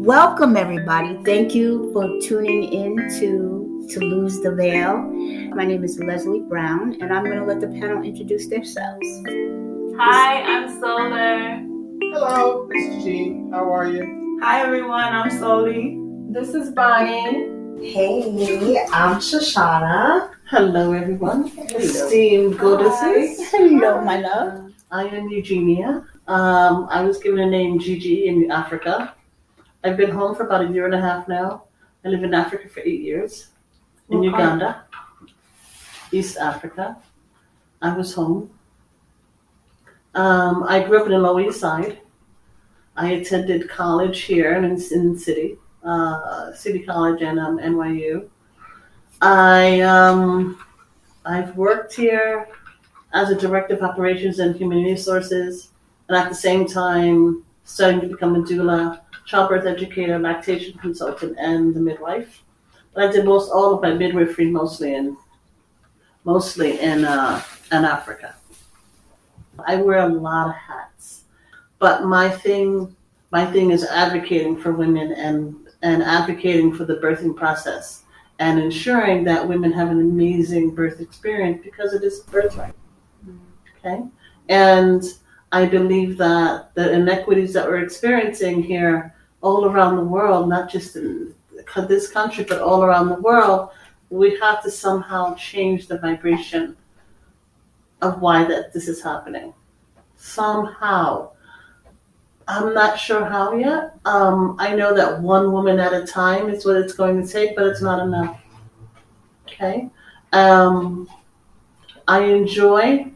Welcome, everybody. Thank you for tuning in to Lose the Veil. My name is Leslie Brown, and I'm going to let the panel introduce themselves. Hi, I'm Solar. Hello, this is Gene. How are you? Hi, everyone. I'm Soli. This is Bonnie. Hey, I'm Shoshana. Hello, everyone. Esteemed goddesses. Hello, my love. I am Eugenia. I was given a name Gigi in Africa. I've been home for about 1.5 years now. I live in Africa for 8 years. In Uganda, East Africa. I was home. I grew up in the Lower East Side. I attended college here in the city, City College and NYU. I've worked here as a director of operations and human resources, and at the same time studying to become a doula, childbirth educator, lactation consultant, and the midwife. But I did all of my midwifery mostly in Africa. I wear a lot of hats, but my thing is advocating for women and advocating for the birthing process and ensuring that women have an amazing birth experience because it is a birthright. Okay, and I believe that the inequities that we're experiencing here all around the world, not just in this country, but all around the world, we have to somehow change the vibration of why this is happening. Somehow. I'm not sure how yet. I know that one woman at a time is what it's going to take, but it's not enough. Okay? I enjoy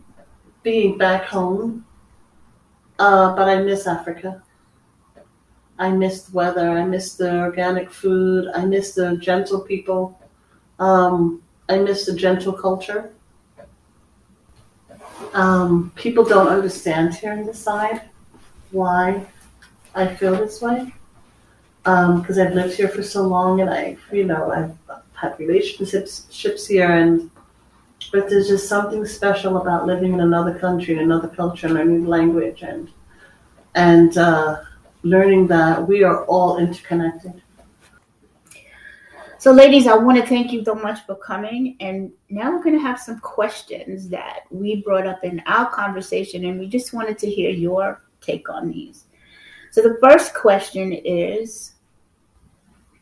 being back home, but I miss Africa. I miss the weather. I miss the organic food. I miss the gentle people. I miss the gentle culture. People don't understand here on the side why I feel this way. Because I've lived here for so long, and I've had relationships here, but there's just something special about living in another country, another culture, learning language, and learning that we are all interconnected. So, ladies, I want to thank you so much for coming. And now we're going to have some questions that we brought up in our conversation, and we just wanted to hear your take on these. So the first question is,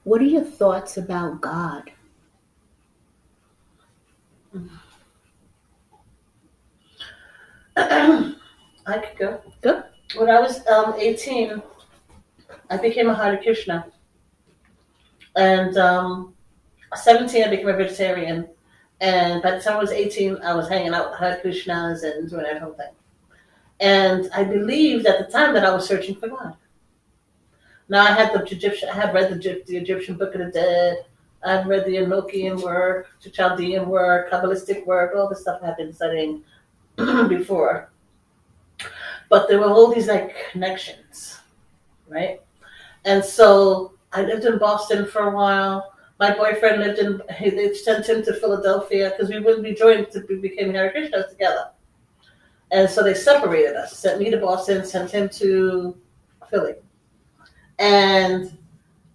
what are your thoughts about God? I could go. Good. When I was 18, I became a Hare Krishna. And 17, I became a vegetarian. And by the time I was 18, I was hanging out with Hare Krishnas and doing that whole thing. And I believed at the time that I was searching for God. Now I had read the Egyptian Book of the Dead. I've read the Enochian work, the Chaldean work, Kabbalistic work, all the stuff I've been studying before. But there were all these connections, right? And so I lived in Boston for a while. My boyfriend they sent him to Philadelphia because we became Hare Krishnas together. And so they separated us, sent me to Boston, sent him to Philly. And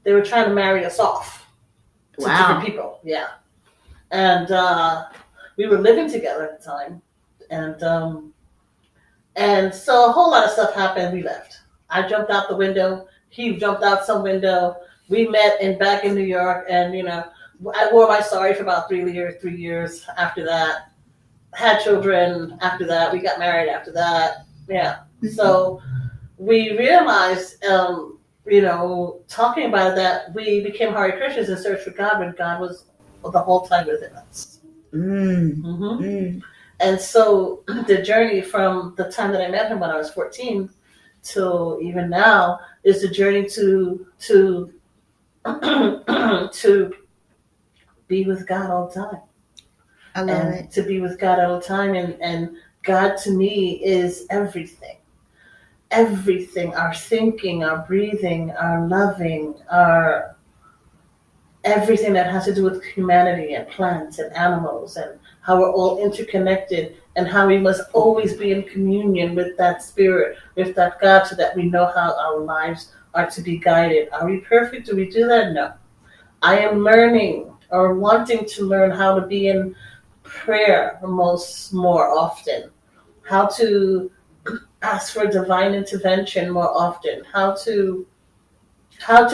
they were trying to marry us off to different people. Yeah. And we were living together at the time. And so a whole lot of stuff happened. We left. I jumped out the window. He jumped out some window. We met back in New York. And, I wore my sari for about 3 years after that. Had children after that. We got married after that. Yeah. Mm-hmm. So we realized, talking about that, we became Hare Krishnas and searched for God when God was the whole time within us. And so the journey from the time that I met him when I was 14 till even now is the journey to be with God all the time. I love it. To be with God all the time. And God to me is everything. Everything. Our thinking, our breathing, our loving, our everything that has to do with humanity and plants and animals and how we're all interconnected and how we must always be in communion with that spirit, with that God, so that we know how our lives are to be guided. Are we perfect? Do we do that? No. I am learning or wanting to learn how to be in prayer more often, how to ask for divine intervention more often, how to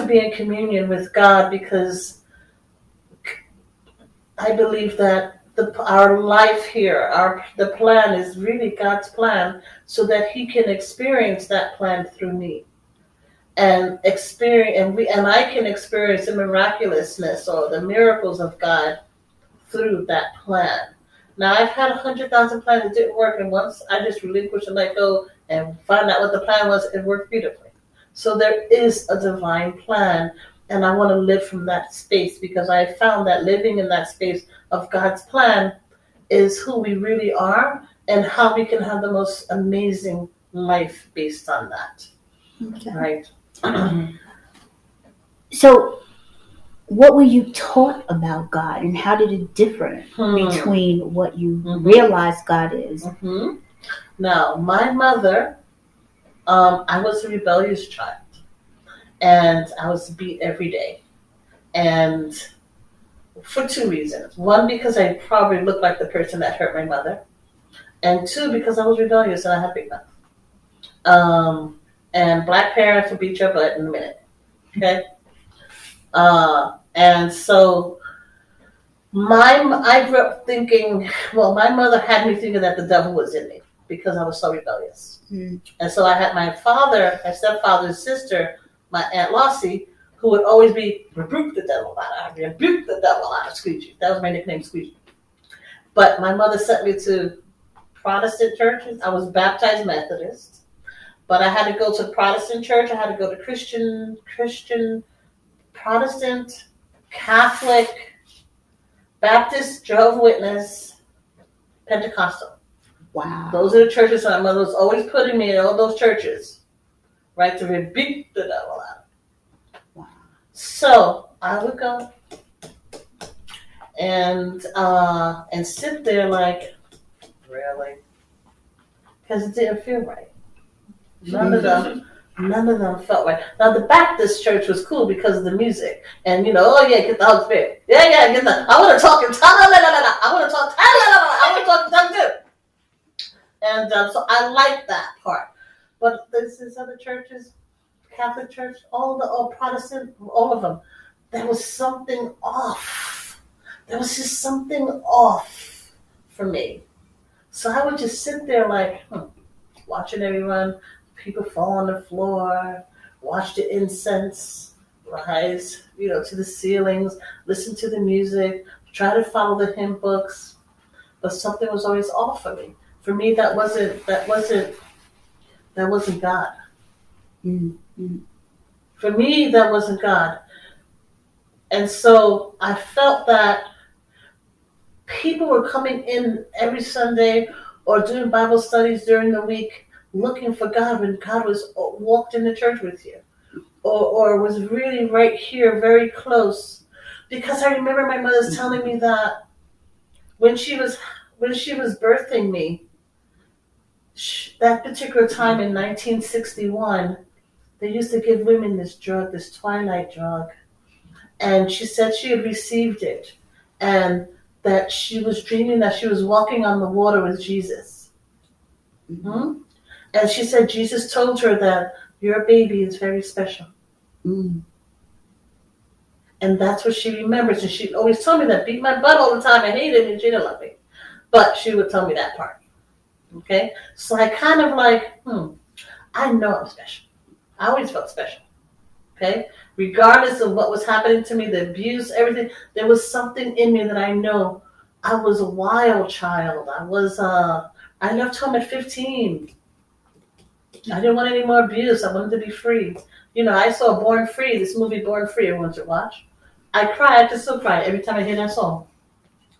be in communion with God, because I believe that our life here, the plan is really God's plan, so that He can experience that plan through me, and I can experience the miraculousness or the miracles of God through that plan. Now, I've had 100,000 plans that didn't work, and once I just relinquished and let go and find out what the plan was, it worked beautifully. So there is a divine plan, and I want to live from that space, because I found that living in that space of God's plan is who we really are and how we can have the most amazing life based on that. Okay. Right. So, what were you taught about God, and how did it differ between what you realized God is? Now, my mother, I was a rebellious child, and I was beat every day, and for two reasons. One, because I probably looked like the person that hurt my mother, and two, because I was rebellious and I had big mouth. And black parents will beat your butt in a minute. Okay. And so I grew up thinking, well, my mother had me thinking that the devil was in me because I was so rebellious. And so I had my stepfather's sister, my Aunt Lossie, who would always be, rebuke the devil out of Squeegee. That was my nickname, Squeegee. But my mother sent me to Protestant churches. I was baptized Methodist, but I had to go to Protestant church. I had to go to Christian, Protestant, Catholic, Baptist, Jehovah's Witness, Pentecostal. Wow. Those are the churches my mother was always putting me in, all those churches, right, to rebuke the devil out. Wow. So I would go and sit there like, really? Because it didn't feel right. None of them felt right. Now, the Baptist church was cool because of the music. And, oh, yeah, get the Holy Spirit. Yeah, get the, I want to talk in tongues. I want to talk, I want to talk in tongues too. And so I like that part. But there's other churches, Catholic Church, all Protestant, all of them, there was something off. There was just something off for me. So I would just sit there like, watching everyone, people fall on the floor, watch the incense rise, to the ceilings, listen to the music, try to follow the hymn books, but something was always off for me. For me, that wasn't God. Mm-hmm. For me, that wasn't God. And so I felt that people were coming in every Sunday or doing Bible studies during the week looking for God when God was walked in the church with you or was really right here, very close. Because I remember my mother telling me that when she was birthing me, that particular time in 1961, they used to give women this drug, this twilight drug. And she said she had received it and that she was dreaming that she was walking on the water with Jesus. Mm-hmm. And she said Jesus told her that your baby is very special. Mm. And that's what she remembers. And she always told me that, beat my butt all the time. I hated me and she didn't love me. But she would tell me that part. Okay? So I kind of like, I know I'm special. I always felt special. Okay? Regardless of what was happening to me, the abuse, everything, there was something in me that I know. I was a wild child. I left home at 15. I didn't want any more abuse. I wanted to be free. I saw Born Free, this movie Born Free, everyone should watch. I cry. I can still cry every time I hear that song.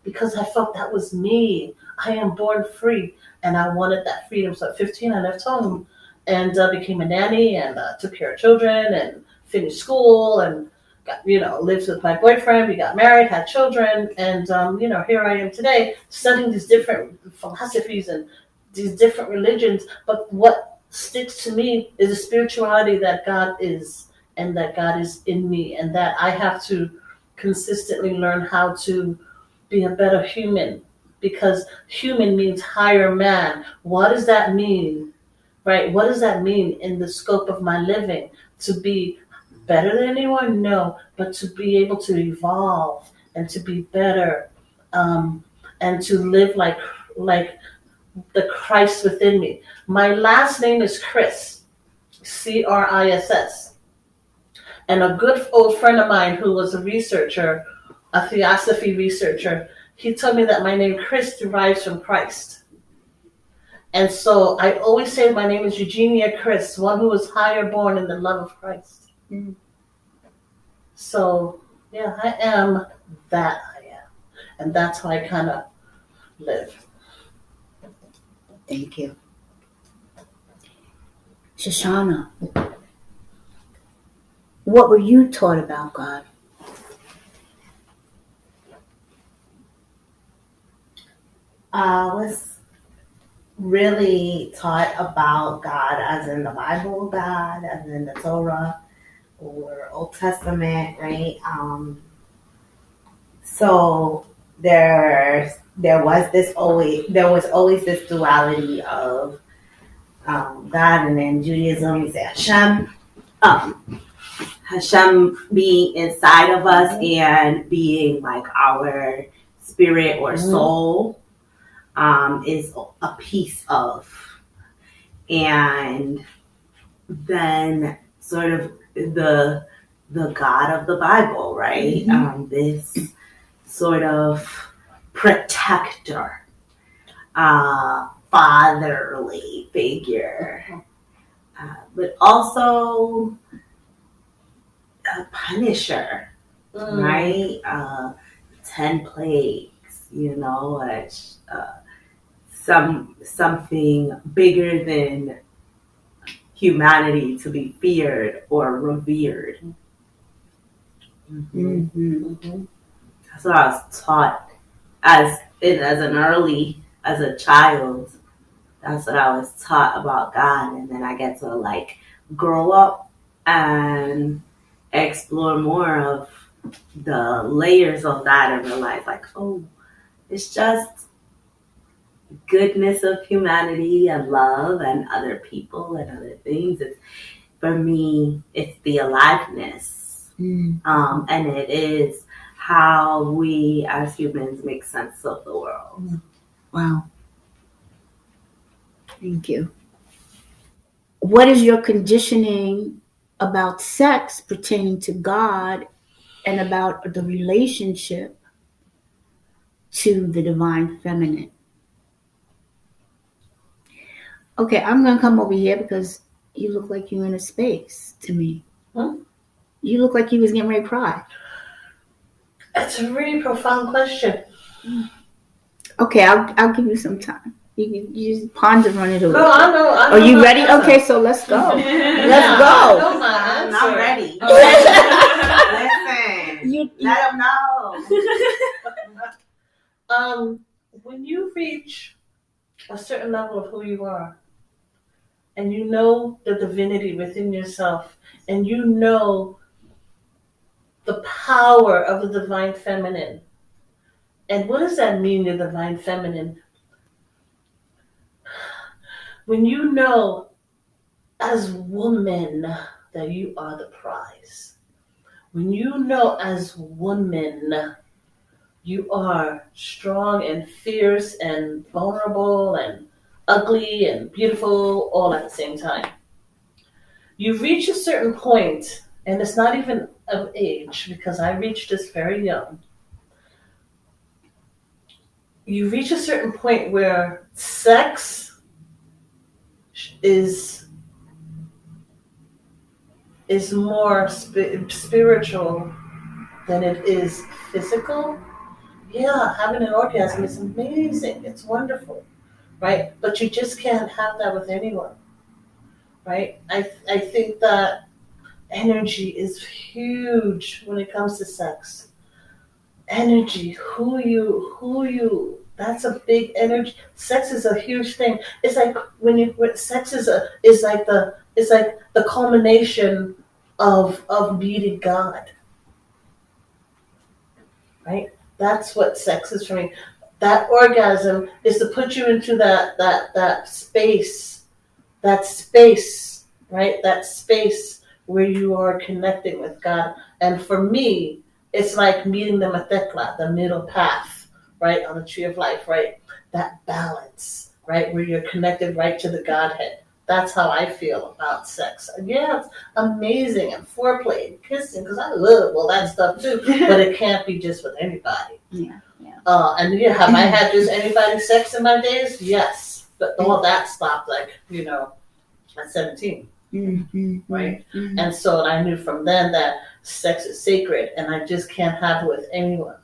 Because I felt that was me. I am born free. And I wanted that freedom. So at 15, I left home and became a nanny and took care of children and finished school and got, lived with my boyfriend. We got married, had children. And, here I am today studying these different philosophies and these different religions. But what sticks to me is the spirituality that God is and that God is in me, and that I have to consistently learn how to be a better human, because human means higher man. What does that mean? Right? What does that mean in the scope of my living? To be better than anyone? No, but to be able to evolve and to be better, and to live like the Christ within me. My last name is Chris, Criss. And a good old friend of mine who was a researcher, a theosophy researcher, he told me that my name Chris derives from Christ. And so I always say my name is Eugenia Chris, one who was higher born in the love of Christ. Mm. So, yeah, I am that I am. And that's how I kind of live. Thank you. Shoshana, what were you taught about God? I was really taught about God as in the Bible, God as in the Torah or Old Testament, right? So there was always this duality of God, and then Judaism is Hashem. Hashem being inside of us and being like our spirit or soul is a piece of. And then sort of the God of the Bible, right? This sort of protector, fatherly figure, but also a punisher, right? 10 plagues, something bigger than humanity to be feared or revered. That's what I was taught as a child. That's what I was taught about God, and then I get to like grow up and explore more of the layers of that and realize like, oh, it's just goodness of humanity and love and other people and other things. For me, it's the aliveness. And it is how we as humans make sense of the world. Wow. Thank you. What is your conditioning about sex pertaining to God and about the relationship to the divine feminine? Okay, I'm going to come over here because you look like you're in a space to me. You look like you was getting ready to cry. It's a really profound question. Okay, I'll give you some time. You just ponder on it a little. No, I know. Are you ready? Okay, so let's go. Let's go. I'm ready. Listen, let them know. When you reach a certain level of who you are, and you know the divinity within yourself, and you know the power of the divine feminine. And what does that mean, the divine feminine? When you know as woman that you are the prize. When you know as woman you are strong and fierce and vulnerable and ugly and beautiful all at the same time. You reach a certain point, and it's not even of age, because I reached this very young. You reach a certain point where sex is more spiritual than it is physical. Yeah, having an orgasm is amazing. It's wonderful, right? But you just can't have that with anyone, right? I think that energy is huge when it comes to sex. Energy, who you, that's a big energy. Sex is a huge thing. It's like sex is like the culmination of meeting God. Right? That's what sex is for me. That orgasm is to put you into that space, right? That space where you are connecting with God. And for me, it's like meeting the matekla, the middle path, right, on the tree of life, right? That balance, right, where you're connected right to the Godhead. That's how I feel about sex. Yeah, it's amazing, and foreplay and kissing, because I love all that stuff too. But it can't be just with anybody. Yeah. And yeah, have I had just anybody sex in my days? Yes, but all that stopped, like, at 17, right? Mm-hmm. And so I knew from then that sex is sacred, and I just can't have it with anyone.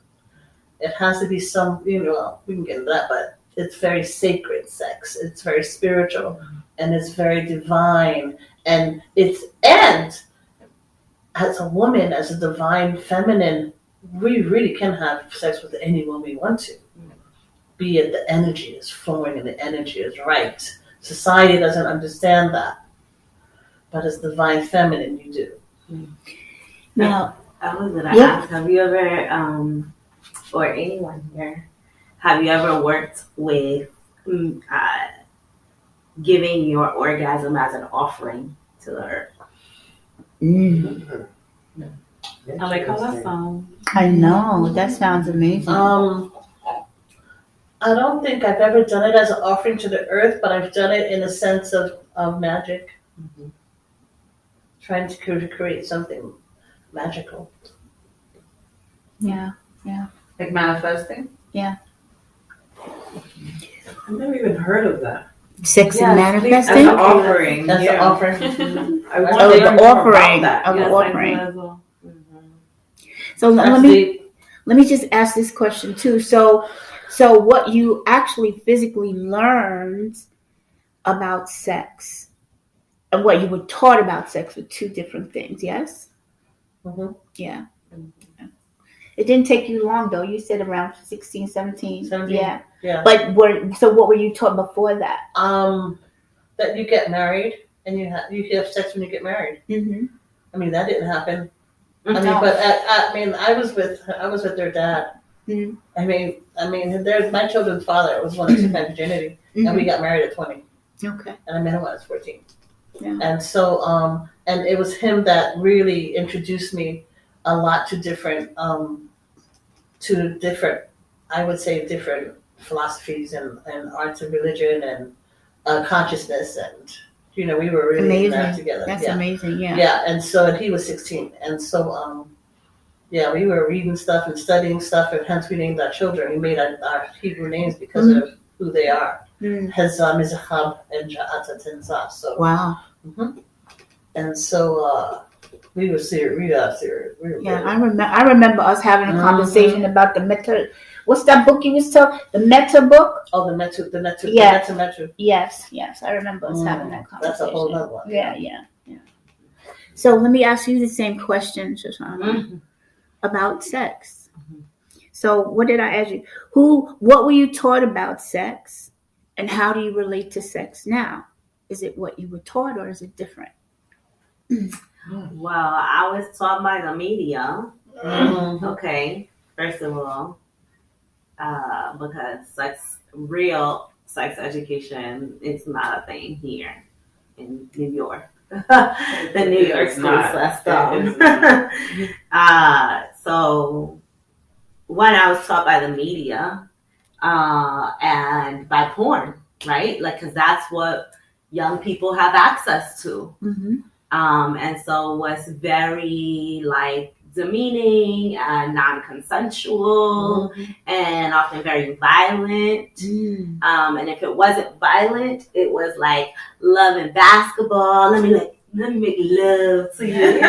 It has to be some, we can get into that, but it's very sacred sex. It's very spiritual, and it's very divine, and as a woman, as a divine feminine, we really can have sex with anyone we want to. Be it the energy is flowing and the energy is right. Society doesn't understand that, but as divine feminine, you do. Now, I was going to ask, have you ever, or anyone here, have you ever worked with giving your orgasm as an offering to the earth? I like how that sounds. I know, that sounds amazing. I don't think I've ever done it as an offering to the earth, but I've done it in a sense of magic. Mm-hmm. Trying to create something magical. Yeah. Like manifesting? Yeah. I've never even heard of that. Sex and As manifesting? an offering. That's yeah. the offering. I want Oh, to the learn more offering. about that. Of the Yes, offering. I do as well. So let me just ask this question too. So what you actually physically learned about sex and what you were taught about sex were two different things, yes? Mm-hmm. Yeah. It didn't take you long though. You said around 16, 17. Yeah. But what were you taught before that? That you get married and you have sex when you get married. Mm-hmm. I mean, that didn't happen. I mean, I was with their dad. Mm-hmm. I mean, my children's father was one that took my virginity, and we got married at 20. Okay. And I met him when I was 14. Yeah. And so, and it was him that really introduced me a lot to different, I would say, different philosophies and arts of religion and consciousness, and we were really in that together. That's amazing. Yeah. Yeah, and he was 16, and so we were reading stuff and studying stuff, and hence we named our children. We made our Hebrew names because of who they are. Hezam, Mizahab, and Ja'at Tenzah. So wow. Mm-hmm. And so we were serious. We got serious. We were I remember us having a conversation about the meta. What's that book you was talking? The Meta book. Oh, the Meta. Yeah. The Meta. Yes. I remember us having that conversation. That's a whole other one. Yeah. So let me ask you the same question, Shoshana, about sex. Mm-hmm. So what did I ask you? What were you taught about sex, and how do you relate to sex now? Is it what you were taught, or is it different? Well, I was taught by the media. Mm-hmm. Okay, first of all, because real sex education is not a thing here in New York. The New York school system. So when I was taught by the media and by porn, right? Because that's what young people have access to. Mm-hmm. And so it was very demeaning and non-consensual and often very violent. And if it wasn't violent, it was love and basketball. Let me make love to you.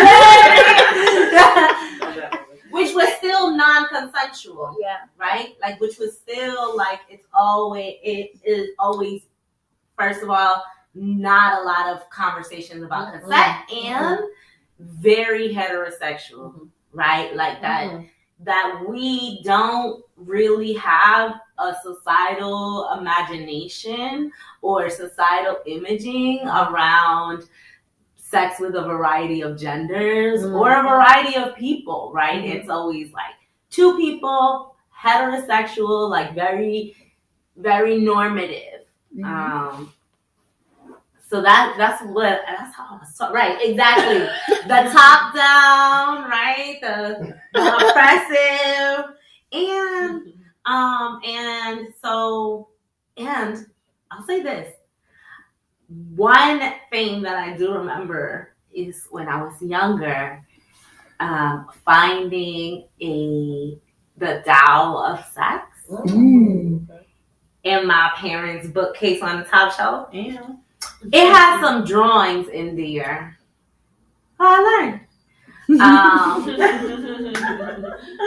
Which was still non-consensual. Yeah. Right? Which was still it is always, first of all, not a lot of conversations about consent and very heterosexual, right? That we don't really have a societal imagination or societal imaging around sex with a variety of genders or a variety of people, right? It's always like two people, heterosexual, like very, very normative. So that's how I was taught. Right, exactly. The top down, right? The oppressive, and I'll say this. One thing that I do remember is when I was younger, finding the Tao of Sex in my parents' bookcase on the top shelf. Yeah. It had some drawings in there. I learned.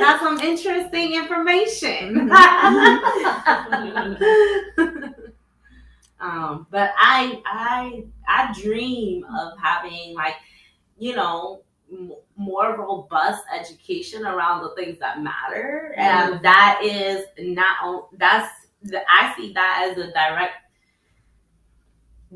Got some interesting information. But I dream of having, like, you know, more robust education around the things that matter, and that is I see that as a direct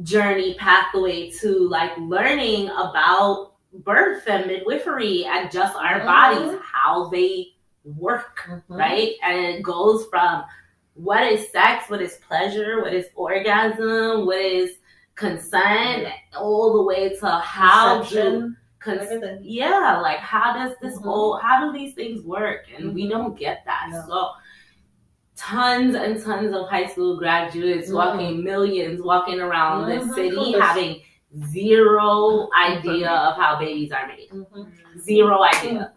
journey pathway to like learning about birth and midwifery and just our bodies, how they work, right? And it goes from what is sex, what is pleasure, what is orgasm, what is consent, all the way to how do like how does this how do these things work? And we don't get that. So tons and tons of high school graduates millions walking around the city having zero idea of how babies are made. Zero idea.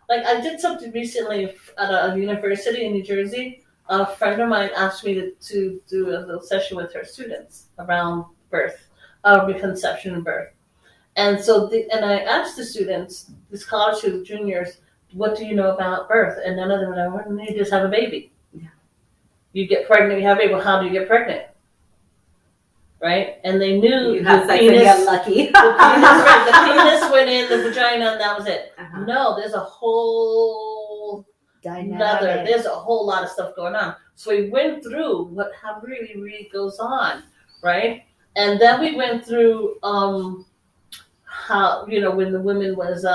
Like I did something recently at a university in New Jersey. A friend of mine asked me to do a little session with her students around birth, conception and birth. And so I asked the students, these college students, juniors, what do you know about birth? And none of them know. You just have a baby. You get pregnant, you have a baby. Well, how do you get pregnant? Right? And they knew you have sex penis, and get lucky. the penis went in the vagina and that was it. No, there's a whole there's a whole lot of stuff going on. So we went through how really, really goes on, right? And then we went through how, when the woman was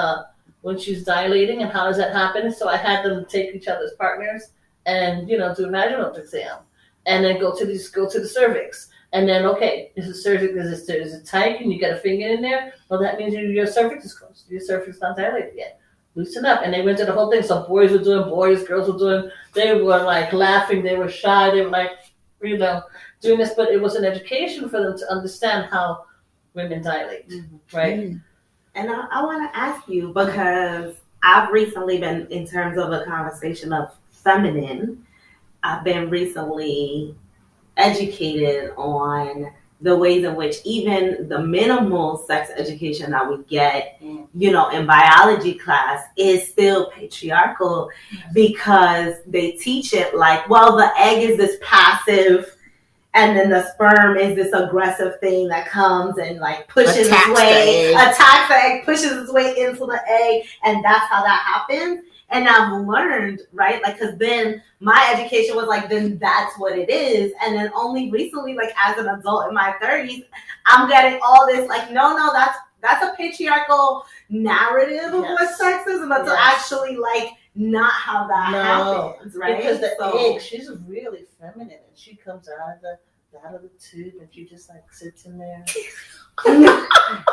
when she's dilating and how does that happen. So I had them take each other's partners and do a vaginal exam, and then go to the cervix, and then is the cervix is it tight? Can you get a finger in there? Well, that means your cervix is closed. Your cervix is not dilated yet. Loosen up. And they went to the whole thing. So boys were doing, girls were doing. They were like laughing. They were shy. They were like, doing this. But it was an education for them to understand how women dilate, right? And I want to ask you, because I've recently been, in terms of a conversation of feminine, I've been recently educated on the ways in which even the minimal sex education that we get, in biology class is still patriarchal, because they teach it like, well, the egg is this passive, and then the sperm is this aggressive thing that comes and like pushes its way, attacks the egg, pushes its way into the egg, and that's how that happens. And I've learned, right, like, because then my education was like, then that's what it is. And then only recently, like as an adult in my 30s, I'm getting all this like, no, that's a patriarchal narrative of what sex is, and that's actually like not how that happens, right? Because the egg, she's really feminine, and she comes out of the tube, and she just like sits in there.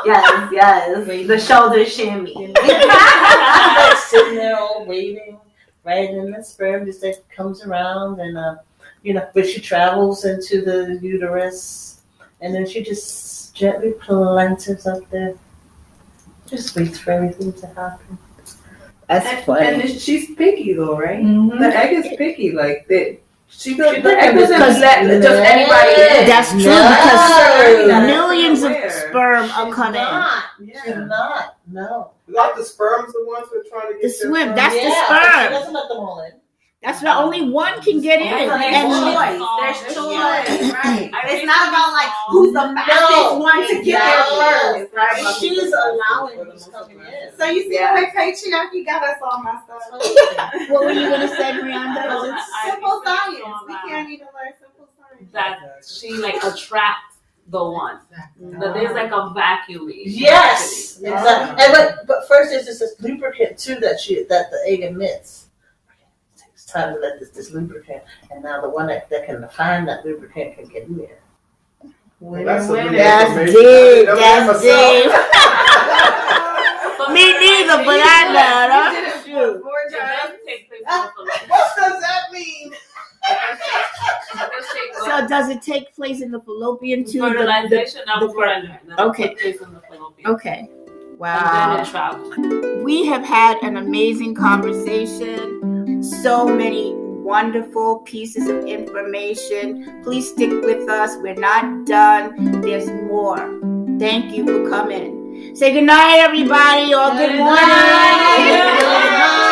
yes, the shoulder shimmy. Like sitting there all waiting, right? And the sperm just like comes around, and but she travels into the uterus, and then she just gently planters up there. Just waits for everything to happen. That's funny. And she's picky though, right? The egg is picky, like that. The egg Because doesn't let just anybody in. That's true, because millions of sperm are coming. She's not. No. Not the sperm's the ones who are trying to get The swim, that's the She sperm. doesn't let them all in. That's the only one can get in. So And there's choice, right? It's not about like who's the fastest one to get there first, right? She's allowing these coming in. So you see the way patriarchy got us all messed up. what were you going to say, Miranda? Simple science. We can't even learn simple science. That she like attracts the one. That there's like a vacuuming. Yes, exactly. And but first there's this lubricant too that the egg emits. It takes time to let this lubricant, and now the one that can find that lubricant can get in there. That's deep. That's deep. Me neither, but I know. Shoot. What does that mean? So does it take place in the fallopian tube? Fertilization of the Okay. Place in the fallopian. Okay. Wow. And then it travels. We have had an amazing conversation. So many wonderful pieces of information. Please stick with us. We're not done. There's more. Thank you for coming. Say good night, everybody, or good morning. Good night.